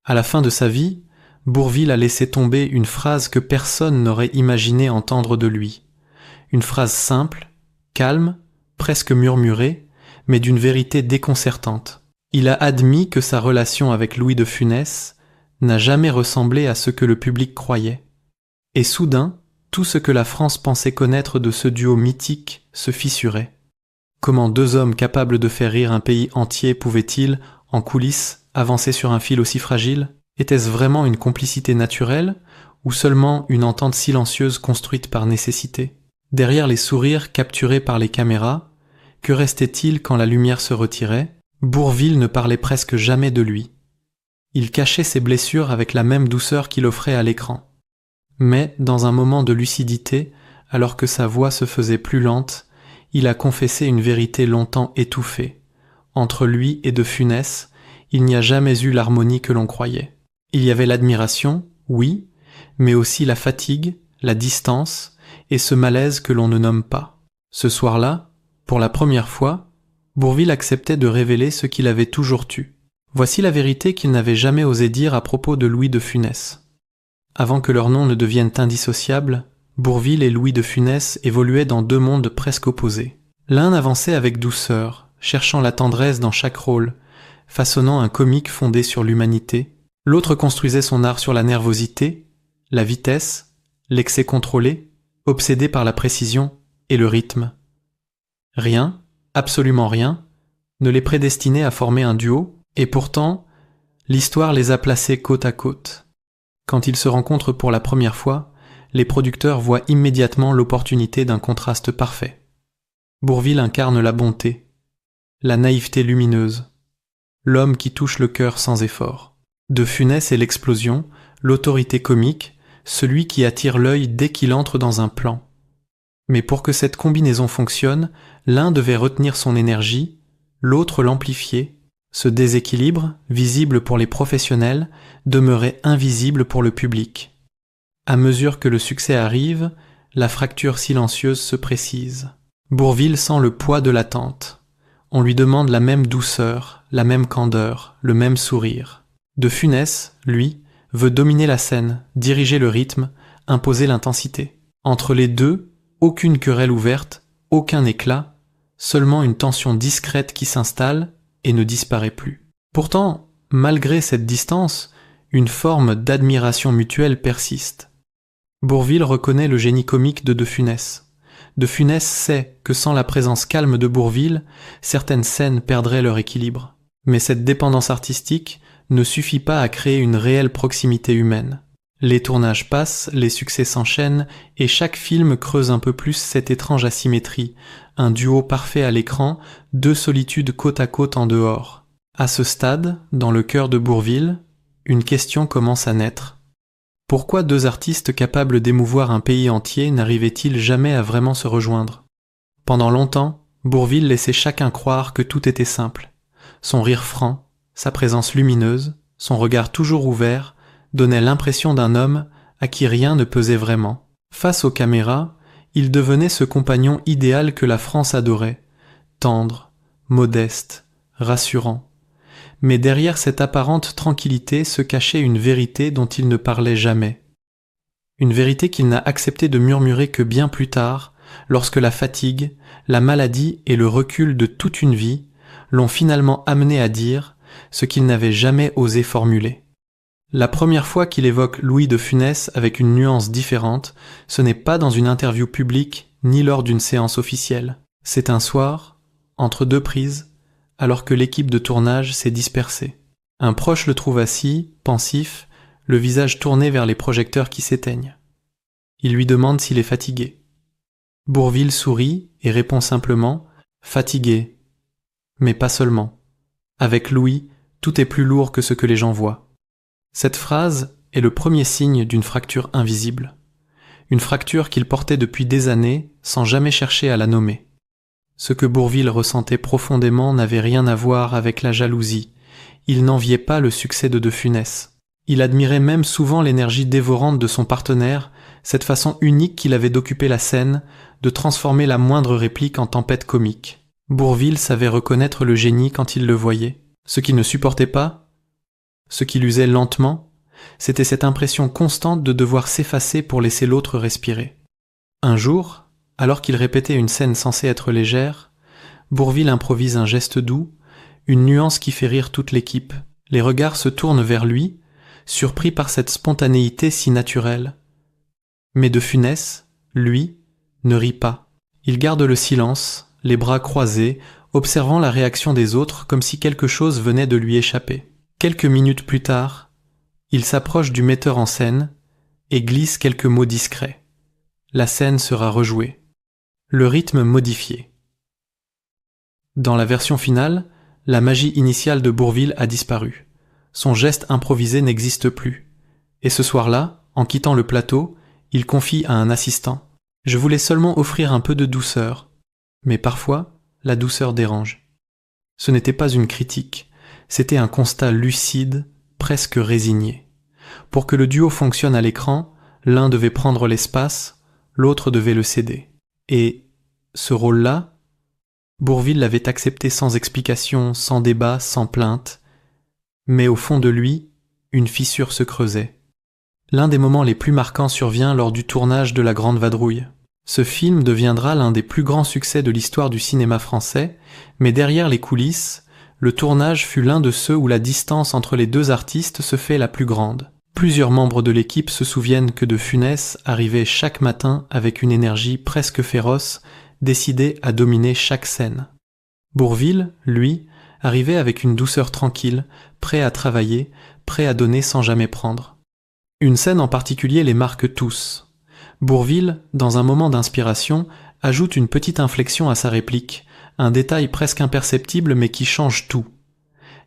À la fin de sa vie, Bourvil a laissé tomber une phrase que personne n'aurait imaginé entendre de lui. Une phrase simple, calme, presque murmurée, mais d'une vérité déconcertante. Il a admis que sa relation avec Louis de Funès n'a jamais ressemblé à ce que le public croyait. Et soudain, tout ce que la France pensait connaître de ce duo mythique se fissurait. Comment deux hommes capables de faire rire un pays entier pouvaient-ils, en coulisses, avancer sur un fil aussi fragile ? Était-ce vraiment une complicité naturelle ou seulement une entente silencieuse construite par nécessité ? Derrière les sourires capturés par les caméras, que restait-il quand la lumière se retirait ? Bourvil ne parlait presque jamais de lui. Il cachait ses blessures avec la même douceur qu'il offrait à l'écran. Mais, dans un moment de lucidité, alors que sa voix se faisait plus lente, il a confessé une vérité longtemps étouffée. Entre lui et de Funès, il n'y a jamais eu l'harmonie que l'on croyait. Il y avait l'admiration, oui, mais aussi la fatigue, la distance et ce malaise que l'on ne nomme pas. Ce soir-là, pour la première fois, Bourvil acceptait de révéler ce qu'il avait toujours tu. Voici la vérité qu'il n'avait jamais osé dire à propos de Louis de Funès. Avant que leurs noms ne deviennent indissociables, Bourvil et Louis de Funès évoluaient dans deux mondes presque opposés. L'un avançait avec douceur, cherchant la tendresse dans chaque rôle, façonnant un comique fondé sur l'humanité. L'autre construisait son art sur la nervosité, la vitesse, l'excès contrôlé, obsédé par la précision et le rythme. Rien, absolument rien, ne les prédestinait à former un duo, et pourtant, l'histoire les a placés côte à côte. Quand ils se rencontrent pour la première fois, les producteurs voient immédiatement l'opportunité d'un contraste parfait. Bourvil incarne la bonté, la naïveté lumineuse, l'homme qui touche le cœur sans effort. De Funès est l'explosion, l'autorité comique, celui qui attire l'œil dès qu'il entre dans un plan. Mais pour que cette combinaison fonctionne, l'un devait retenir son énergie, l'autre l'amplifier. Ce déséquilibre, visible pour les professionnels, demeurait invisible pour le public. À mesure que le succès arrive, la fracture silencieuse se précise. Bourvil sent le poids de l'attente. On lui demande la même douceur, la même candeur, le même sourire. De Funès, lui, veut dominer la scène, diriger le rythme, imposer l'intensité. Entre les deux, aucune querelle ouverte, aucun éclat, seulement une tension discrète qui s'installe et ne disparaît plus. Pourtant, malgré cette distance, une forme d'admiration mutuelle persiste. Bourvil reconnaît le génie comique de Funès. De Funès sait que sans la présence calme de Bourvil, certaines scènes perdraient leur équilibre. Mais cette dépendance artistique ne suffit pas à créer une réelle proximité humaine. Les tournages passent, les succès s'enchaînent, et chaque film creuse un peu plus cette étrange asymétrie, un duo parfait à l'écran, deux solitudes côte à côte en dehors. À ce stade, dans le cœur de Bourvil, une question commence à naître. Pourquoi deux artistes capables d'émouvoir un pays entier n'arrivaient-ils jamais à vraiment se rejoindre ? Pendant longtemps, Bourvil laissait chacun croire que tout était simple. Son rire franc, sa présence lumineuse, son regard toujours ouvert, donnait l'impression d'un homme à qui rien ne pesait vraiment. Face aux caméras, il devenait ce compagnon idéal que la France adorait, tendre, modeste, rassurant. Mais derrière cette apparente tranquillité se cachait une vérité dont il ne parlait jamais. Une vérité qu'il n'a accepté de murmurer que bien plus tard, lorsque la fatigue, la maladie et le recul de toute une vie l'ont finalement amené à dire ce qu'il n'avait jamais osé formuler. La première fois qu'il évoque Louis de Funès avec une nuance différente, ce n'est pas dans une interview publique ni lors d'une séance officielle. C'est un soir, entre deux prises, alors que l'équipe de tournage s'est dispersée. Un proche le trouve assis, pensif, le visage tourné vers les projecteurs qui s'éteignent. Il lui demande s'il est fatigué. Bourvil sourit et répond simplement « Fatigué ». Mais pas seulement. Avec Louis, tout est plus lourd que ce que les gens voient. Cette phrase est le premier signe d'une fracture invisible. Une fracture qu'il portait depuis des années sans jamais chercher à la nommer. Ce que Bourvil ressentait profondément n'avait rien à voir avec la jalousie. Il n'enviait pas le succès de Funès. Il admirait même souvent l'énergie dévorante de son partenaire, cette façon unique qu'il avait d'occuper la scène, de transformer la moindre réplique en tempête comique. Bourvil savait reconnaître le génie quand il le voyait. Ce qu'il ne supportait pas, Ce qui l'usait lentement, c'était cette impression constante de devoir s'effacer pour laisser l'autre respirer. Un jour, alors qu'il répétait une scène censée être légère, Bourvil improvise un geste doux, une nuance qui fait rire toute l'équipe. Les regards se tournent vers lui, surpris par cette spontanéité si naturelle. Mais De Funès, lui, ne rit pas. Il garde le silence, les bras croisés, observant la réaction des autres comme si quelque chose venait de lui échapper. Quelques minutes plus tard, il s'approche du metteur en scène et glisse quelques mots discrets. La scène sera rejouée. Le rythme modifié. Dans la version finale, la magie initiale de Bourvil a disparu. Son geste improvisé n'existe plus. Et ce soir-là, en quittant le plateau, il confie à un assistant : « Je voulais seulement offrir un peu de douceur. Mais parfois, la douceur dérange. » Ce n'était pas une critique, c'était un constat lucide, presque résigné. Pour que le duo fonctionne à l'écran, l'un devait prendre l'espace, l'autre devait le céder. Et ce rôle-là, Bourvil l'avait accepté sans explication, sans débat, sans plainte. Mais au fond de lui, une fissure se creusait. L'un des moments les plus marquants survient lors du tournage de La Grande Vadrouille. Ce film deviendra l'un des plus grands succès de l'histoire du cinéma français, mais derrière les coulisses, le tournage fut l'un de ceux où la distance entre les deux artistes se fait la plus grande. Plusieurs membres de l'équipe se souviennent que De Funès arrivait chaque matin avec une énergie presque féroce, décidé à dominer chaque scène. Bourvil, lui, arrivait avec une douceur tranquille, prêt à travailler, prêt à donner sans jamais prendre. Une scène en particulier les marque tous. Bourvil, dans un moment d'inspiration, ajoute une petite inflexion à sa réplique, un détail presque imperceptible mais qui change tout.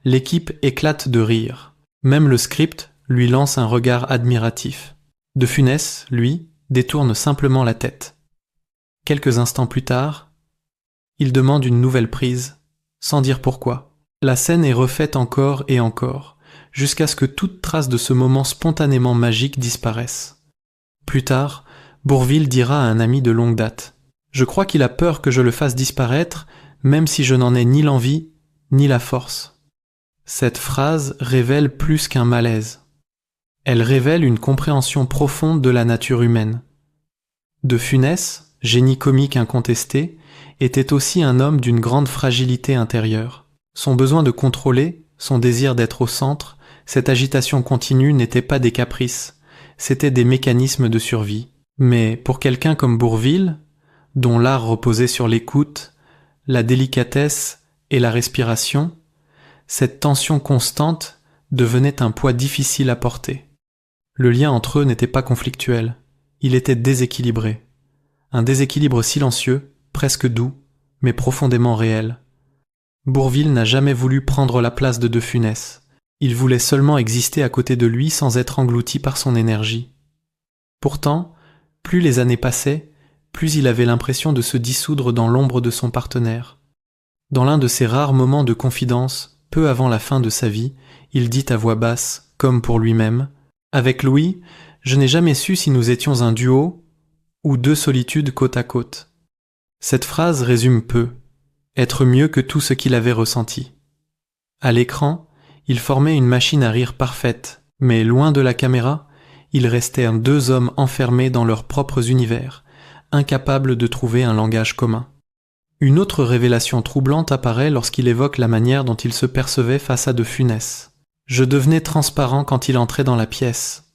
L'équipe éclate de rire. Même le script lui lance un regard admiratif. De Funès, lui, détourne simplement la tête. Quelques instants plus tard, il demande une nouvelle prise, sans dire pourquoi. La scène est refaite encore et encore, jusqu'à ce que toute trace de ce moment spontanément magique disparaisse. Plus tard, Bourvil dira à un ami de longue date : « Je crois qu'il a peur que je le fasse disparaître, même si je n'en ai ni l'envie, ni la force. » Cette phrase révèle plus qu'un malaise. Elle révèle une compréhension profonde de la nature humaine. De Funès, génie comique incontesté, était aussi un homme d'une grande fragilité intérieure. Son besoin de contrôler, son désir d'être au centre, cette agitation continue n'étaient pas des caprices, c'étaient des mécanismes de survie. Mais pour quelqu'un comme Bourvil, dont l'art reposait sur l'écoute, la délicatesse et la respiration, cette tension constante devenait un poids difficile à porter. Le lien entre eux n'était pas conflictuel, il était déséquilibré. Un déséquilibre silencieux, presque doux, mais profondément réel. Bourvil n'a jamais voulu prendre la place de De Funès. Il voulait seulement exister à côté de lui sans être englouti par son énergie. Pourtant, plus les années passaient, plus il avait l'impression de se dissoudre dans l'ombre de son partenaire. Dans l'un de ces rares moments de confidence, peu avant la fin de sa vie, il dit à voix basse, comme pour lui-même : « Avec Louis, je n'ai jamais su si nous étions un duo ou deux solitudes côte à côte. » Cette phrase résume peu, être mieux que tout ce qu'il avait ressenti. À l'écran, il formait une machine à rire parfaite, mais loin de la caméra, ils restèrent deux hommes enfermés dans leurs propres univers, incapables de trouver un langage commun. Une autre révélation troublante apparaît lorsqu'il évoque la manière dont il se percevait face à De Funès. Je devenais transparent quand il entrait dans la pièce.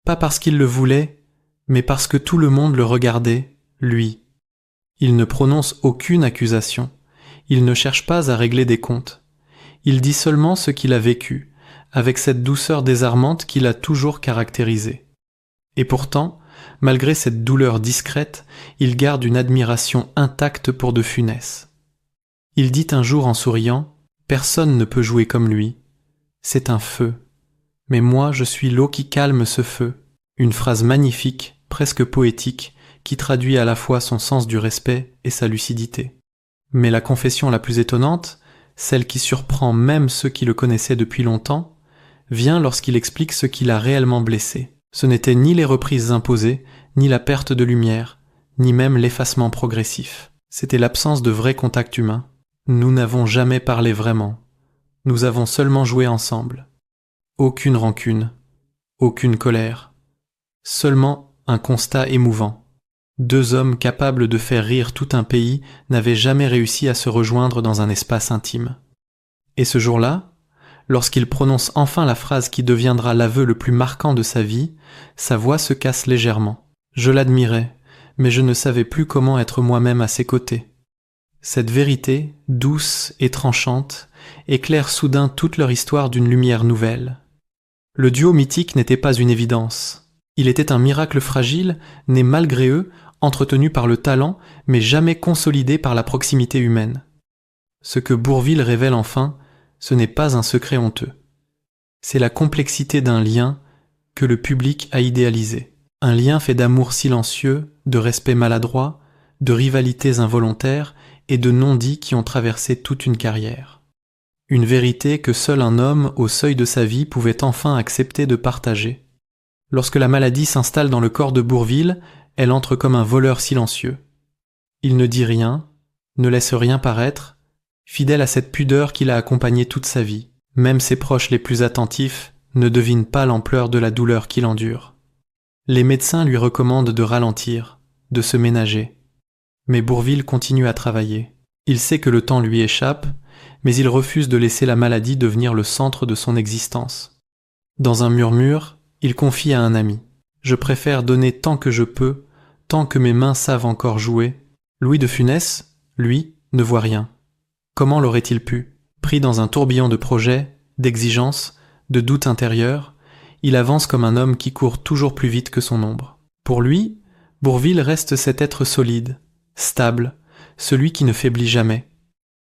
Pas parce qu'il le voulait, mais parce que tout le monde le regardait, lui. Il ne prononce aucune accusation. Il ne cherche pas à régler des comptes. Il dit seulement ce qu'il a vécu, avec cette douceur désarmante qui l'a toujours caractérisé. Et pourtant, malgré cette douleur discrète, il garde une admiration intacte pour De Funès. Il dit un jour en souriant : « Personne ne peut jouer comme lui. C'est un feu. Mais moi, je suis l'eau qui calme ce feu. » Une phrase magnifique, presque poétique, qui traduit à la fois son sens du respect et sa lucidité. Mais la confession la plus étonnante, celle qui surprend même ceux qui le connaissaient depuis longtemps, vient lorsqu'il explique ce qui l'a réellement blessé. Ce n'était ni les reprises imposées, ni la perte de lumière, ni même l'effacement progressif. C'était l'absence de vrai contact humain. Nous n'avons jamais parlé vraiment. Nous avons seulement joué ensemble. Aucune rancune, aucune colère, seulement un constat émouvant. Deux hommes capables de faire rire tout un pays n'avaient jamais réussi à se rejoindre dans un espace intime. Et ce jour-là, lorsqu'il prononce enfin la phrase qui deviendra l'aveu le plus marquant de sa vie, sa voix se casse légèrement. Je l'admirais, mais je ne savais plus comment être moi-même à ses côtés. Cette vérité, douce et tranchante, éclaire soudain toute leur histoire d'une lumière nouvelle. Le duo mythique n'était pas une évidence. Il était un miracle fragile, né malgré eux, entretenu par le talent, mais jamais consolidé par la proximité humaine. Ce que Bourvil révèle enfin, ce n'est pas un secret honteux. C'est la complexité d'un lien que le public a idéalisé. Un lien fait d'amour silencieux, de respect maladroit, de rivalités involontaires et de non-dits qui ont traversé toute une carrière. Une vérité que seul un homme au seuil de sa vie pouvait enfin accepter de partager. Lorsque la maladie s'installe dans le corps de Bourvil, elle entre comme un voleur silencieux. Il ne dit rien, ne laisse rien paraître, fidèle à cette pudeur qui l'a accompagné toute sa vie. Même ses proches les plus attentifs ne devinent pas l'ampleur de la douleur qu'il endure. Les médecins lui recommandent de ralentir, de se ménager. Mais Bourvil continue à travailler. Il sait que le temps lui échappe, mais il refuse de laisser la maladie devenir le centre de son existence. Dans un murmure, il confie à un ami. « Je préfère donner tant que je peux, tant que mes mains savent encore jouer. » Louis de Funès, lui, ne voit rien. Comment l'aurait-il pu? Pris dans un tourbillon de projets, d'exigences, de doutes intérieurs, il avance comme un homme qui court toujours plus vite que son ombre. Pour lui, Bourvil reste cet être solide, stable, celui qui ne faiblit jamais.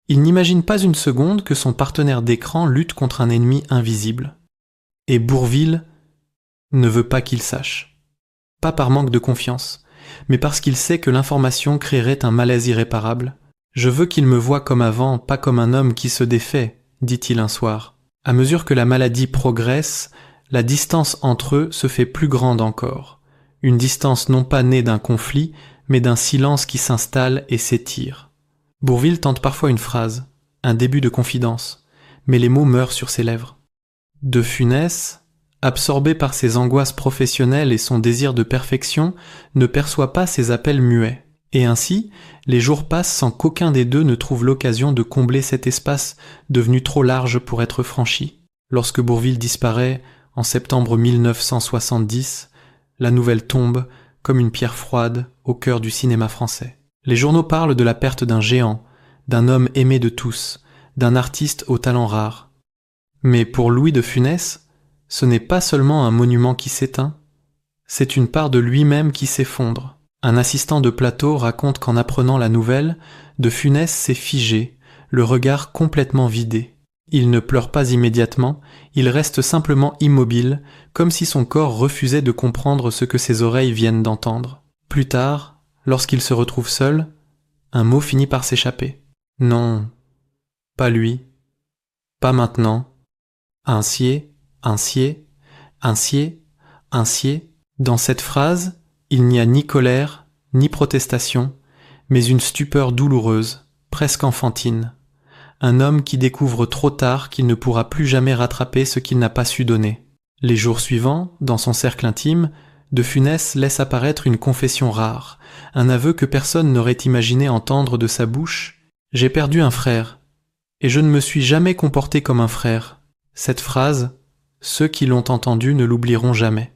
Il n'imagine pas une seconde que son partenaire d'écran lutte contre un ennemi invisible. Et Bourvil ne veut pas qu'il sache. Pas par manque de confiance, mais parce qu'il sait que l'information créerait un malaise irréparable. « Je veux qu'il me voie comme avant, pas comme un homme qui se défait », dit-il un soir. À mesure que la maladie progresse, la distance entre eux se fait plus grande encore. Une distance non pas née d'un conflit, mais d'un silence qui s'installe et s'étire. Bourvil tente parfois une phrase, un début de confidence, mais les mots meurent sur ses lèvres. De Funès, absorbé par ses angoisses professionnelles et son désir de perfection, ne perçoit pas ses appels muets. Et ainsi, les jours passent sans qu'aucun des deux ne trouve l'occasion de combler cet espace devenu trop large pour être franchi. Lorsque Bourvil disparaît en septembre 1970, la nouvelle tombe comme une pierre froide au cœur du cinéma français. Les journaux parlent de la perte d'un géant, d'un homme aimé de tous, d'un artiste au talent rare. Mais pour Louis de Funès, ce n'est pas seulement un monument qui s'éteint, c'est une part de lui-même qui s'effondre. Un assistant de plateau raconte qu'en apprenant la nouvelle, de Funès s'est figé, le regard complètement vidé. Il ne pleure pas immédiatement, il reste simplement immobile, comme si son corps refusait de comprendre ce que ses oreilles viennent d'entendre. Plus tard, lorsqu'il se retrouve seul, un mot finit par s'échapper. Non, pas lui, pas maintenant. Ainsier, ainsier, ainsier, ainsier. Dans cette phrase, il n'y a ni colère, ni protestation, mais une stupeur douloureuse, presque enfantine. Un homme qui découvre trop tard qu'il ne pourra plus jamais rattraper ce qu'il n'a pas su donner. Les jours suivants, dans son cercle intime, de Funès laisse apparaître une confession rare, un aveu que personne n'aurait imaginé entendre de sa bouche. « J'ai perdu un frère, et je ne me suis jamais comporté comme un frère. » Cette phrase, ceux qui l'ont entendue ne l'oublieront jamais.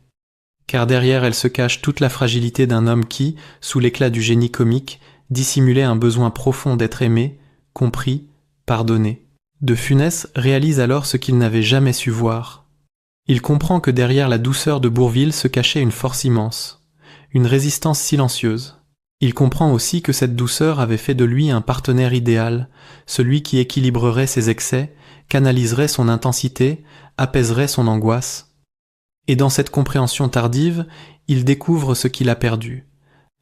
Car derrière elle se cache toute la fragilité d'un homme qui, sous l'éclat du génie comique, dissimulait un besoin profond d'être aimé, compris, pardonné. De Funès réalise alors ce qu'il n'avait jamais su voir. Il comprend que derrière la douceur de Bourvil se cachait une force immense, une résistance silencieuse. Il comprend aussi que cette douceur avait fait de lui un partenaire idéal, celui qui équilibrerait ses excès, canaliserait son intensité, apaiserait son angoisse. Et dans cette compréhension tardive, il découvre ce qu'il a perdu.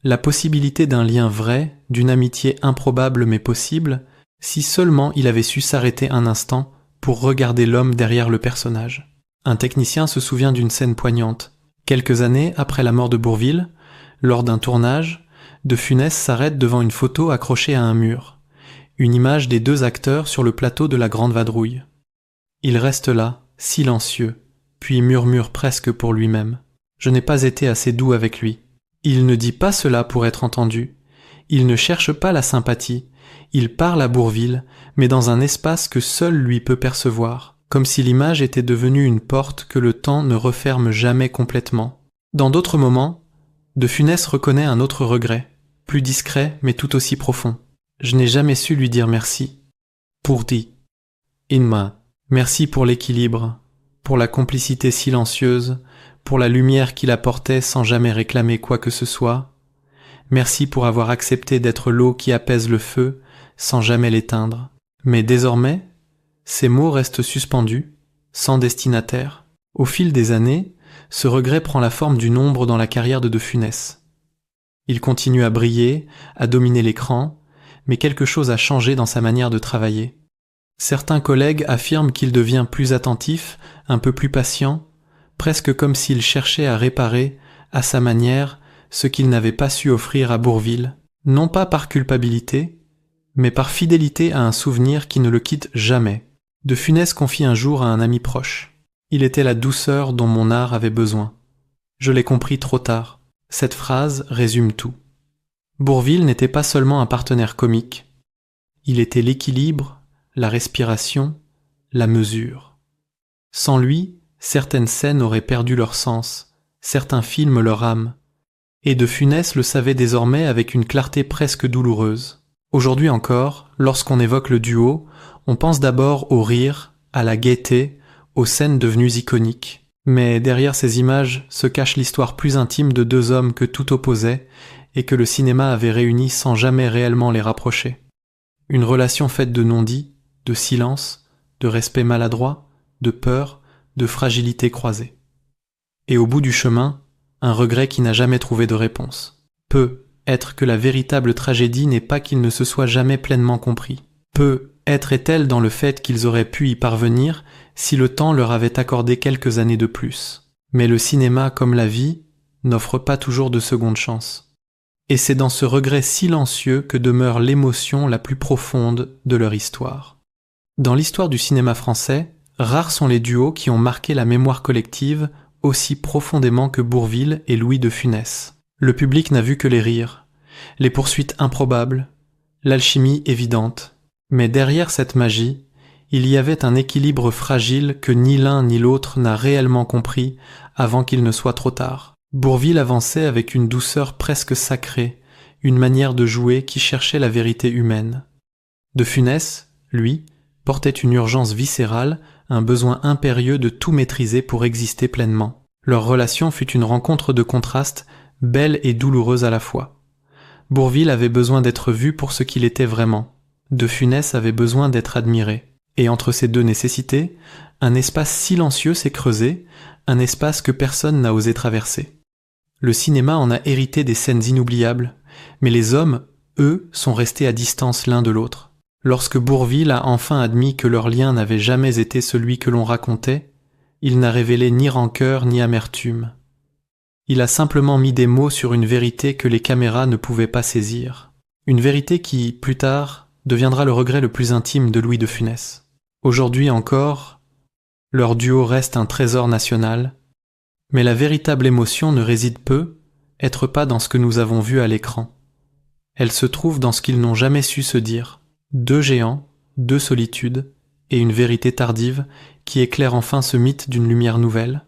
La possibilité d'un lien vrai, d'une amitié improbable mais possible, si seulement il avait su s'arrêter un instant pour regarder l'homme derrière le personnage. Un technicien se souvient d'une scène poignante. Quelques années après la mort de Bourvil, lors d'un tournage, de Funès s'arrête devant une photo accrochée à un mur. Une image des deux acteurs sur le plateau de La Grande Vadrouille. Il reste là, silencieux, puis murmure presque pour lui-même. Je n'ai pas été assez doux avec lui. Il ne dit pas cela pour être entendu. Il ne cherche pas la sympathie. Il parle à Bourvil, mais dans un espace que seul lui peut percevoir, comme si l'image était devenue une porte que le temps ne referme jamais complètement. Dans d'autres moments, De Funès reconnaît un autre regret, plus discret mais tout aussi profond. Je n'ai jamais su lui dire merci. Pour dit. Inma, merci pour l'équilibre, pour la complicité silencieuse, pour la lumière qu'il apportait sans jamais réclamer quoi que ce soit. Merci pour avoir accepté d'être l'eau qui apaise le feu sans jamais l'éteindre. Mais désormais, ces mots restent suspendus, sans destinataire. Au fil des années, ce regret prend la forme d'une ombre dans la carrière de Funès. Il continue à briller, à dominer l'écran, mais quelque chose a changé dans sa manière de travailler. Certains collègues affirment qu'il devient plus attentif, un peu plus patient, presque comme s'il cherchait à réparer, à sa manière, ce qu'il n'avait pas su offrir à Bourvil, non pas par culpabilité, mais par fidélité à un souvenir qui ne le quitte jamais. De Funès confie un jour à un ami proche. Il était la douceur dont mon art avait besoin. Je l'ai compris trop tard. Cette phrase résume tout. Bourvil n'était pas seulement un partenaire comique. Il était l'équilibre, la respiration, la mesure. Sans lui, certaines scènes auraient perdu leur sens, certains films leur âme. Et De Funès le savait désormais avec une clarté presque douloureuse. Aujourd'hui encore, lorsqu'on évoque le duo, on pense d'abord au rire, à la gaieté, aux scènes devenues iconiques. Mais derrière ces images se cache l'histoire plus intime de deux hommes que tout opposait et que le cinéma avait réunis sans jamais réellement les rapprocher. Une relation faite de non-dits, de silence, de respect maladroit, de peur, de fragilité croisée. Et au bout du chemin, un regret qui n'a jamais trouvé de réponse. Peut être que la véritable tragédie n'est pas qu'il ne se soit jamais pleinement compris. Peut être est-elle dans le fait qu'ils auraient pu y parvenir si le temps leur avait accordé quelques années de plus. Mais le cinéma, comme la vie, n'offre pas toujours de seconde chance. Et c'est dans ce regret silencieux que demeure l'émotion la plus profonde de leur histoire. Dans l'histoire du cinéma français, rares sont les duos qui ont marqué la mémoire collective aussi profondément que Bourvil et Louis de Funès. Le public n'a vu que les rires, les poursuites improbables, l'alchimie évidente. Mais derrière cette magie, il y avait un équilibre fragile que ni l'un ni l'autre n'a réellement compris avant qu'il ne soit trop tard. Bourvil avançait avec une douceur presque sacrée, une manière de jouer qui cherchait la vérité humaine. De Funès, lui, portait une urgence viscérale, un besoin impérieux de tout maîtriser pour exister pleinement. Leur relation fut une rencontre de contrastes, belle et douloureuse à la fois. Bourvil avait besoin d'être vu pour ce qu'il était vraiment. De Funès avait besoin d'être admiré. Et entre ces deux nécessités, un espace silencieux s'est creusé, un espace que personne n'a osé traverser. Le cinéma en a hérité des scènes inoubliables, mais les hommes, eux, sont restés à distance l'un de l'autre. Lorsque Bourvil a enfin admis que leur lien n'avait jamais été celui que l'on racontait, il n'a révélé ni rancœur ni amertume. Il a simplement mis des mots sur une vérité que les caméras ne pouvaient pas saisir. Une vérité qui, plus tard, deviendra le regret le plus intime de Louis de Funès. Aujourd'hui encore, leur duo reste un trésor national, mais la véritable émotion ne réside être pas dans ce que nous avons vu à l'écran. Elle se trouve dans ce qu'ils n'ont jamais su se dire. Deux géants, deux solitudes, et une vérité tardive qui éclaire enfin ce mythe d'une lumière nouvelle.